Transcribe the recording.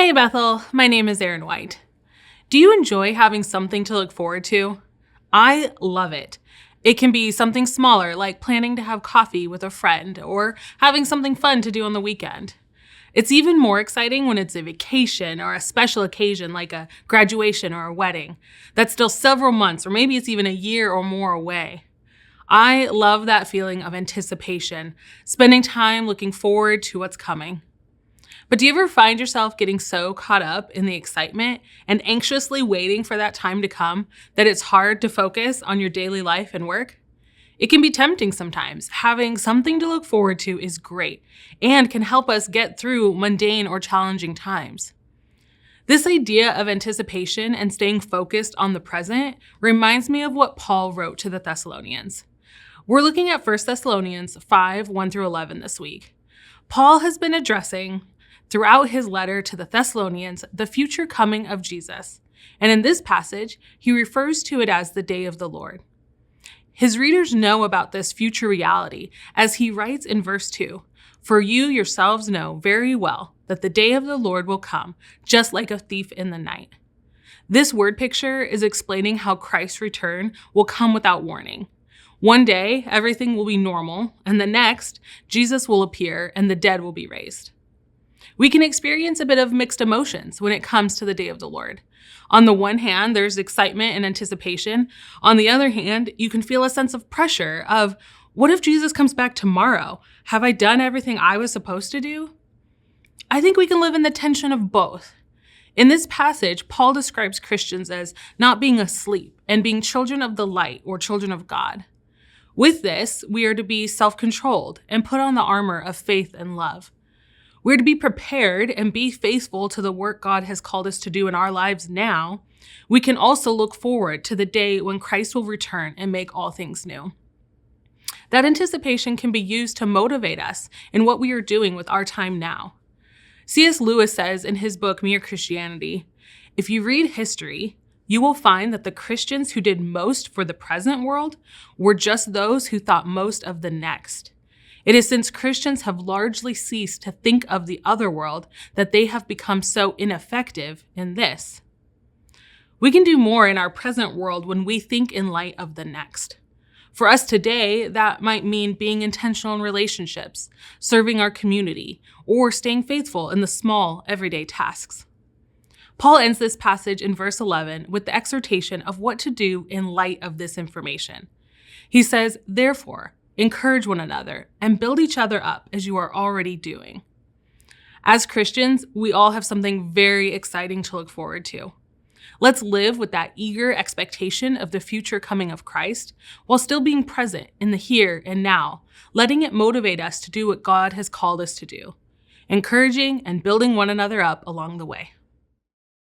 Hey Bethel, my name is Erin White. Do you enjoy having something to look forward to? I love it. It can be something smaller, like planning to have coffee with a friend or having something fun to do on the weekend. It's even more exciting when it's a vacation or a special occasion like a graduation or a wedding that's still several months or maybe it's even a year or more away. I love that feeling of anticipation, spending time looking forward to what's coming. But do you ever find yourself getting so caught up in the excitement and anxiously waiting for that time to come that it's hard to focus on your daily life and work? It can be tempting sometimes. Having something to look forward to is great and can help us get through mundane or challenging times. This idea of anticipation and staying focused on the present reminds me of what Paul wrote to the Thessalonians. We're looking at 1 Thessalonians 5, 1 through 11 this week. Paul has been addressing throughout his letter to the Thessalonians the future coming of Jesus, and in this passage, he refers to it as the day of the Lord. His readers know about this future reality as he writes in verse 2, "For you yourselves know very well that the day of the Lord will come, just like a thief in the night." This word picture is explaining how Christ's return will come without warning. One day, everything will be normal, and the next, Jesus will appear and the dead will be raised. We can experience a bit of mixed emotions when it comes to the day of the Lord. On the one hand, there's excitement and anticipation. On the other hand, you can feel a sense of pressure of, what if Jesus comes back tomorrow? Have I done everything I was supposed to do? I think we can live in the tension of both. In this passage, Paul describes Christians as not being asleep and being children of the light or children of God. With this, we are to be self-controlled and put on the armor of faith and love. We're to be prepared and be faithful to the work God has called us to do in our lives now. We can also look forward to the day when Christ will return and make all things new. That anticipation can be used to motivate us in what we are doing with our time now. C.S. Lewis says in his book, Mere Christianity, "If you read history, you will find that the Christians who did most for the present world were just those who thought most of the next. It is since Christians have largely ceased to think of the other world that they have become so ineffective in this." We can do more in our present world when we think in light of the next. For us today, that might mean being intentional in relationships, serving our community, or staying faithful in the small, everyday tasks. Paul ends this passage in verse 11 with the exhortation of what to do in light of this information. He says, "Therefore, encourage one another and build each other up as you are already doing." As Christians, we all have something very exciting to look forward to. Let's live with that eager expectation of the future coming of Christ while still being present in the here and now, letting it motivate us to do what God has called us to do, encouraging and building one another up along the way.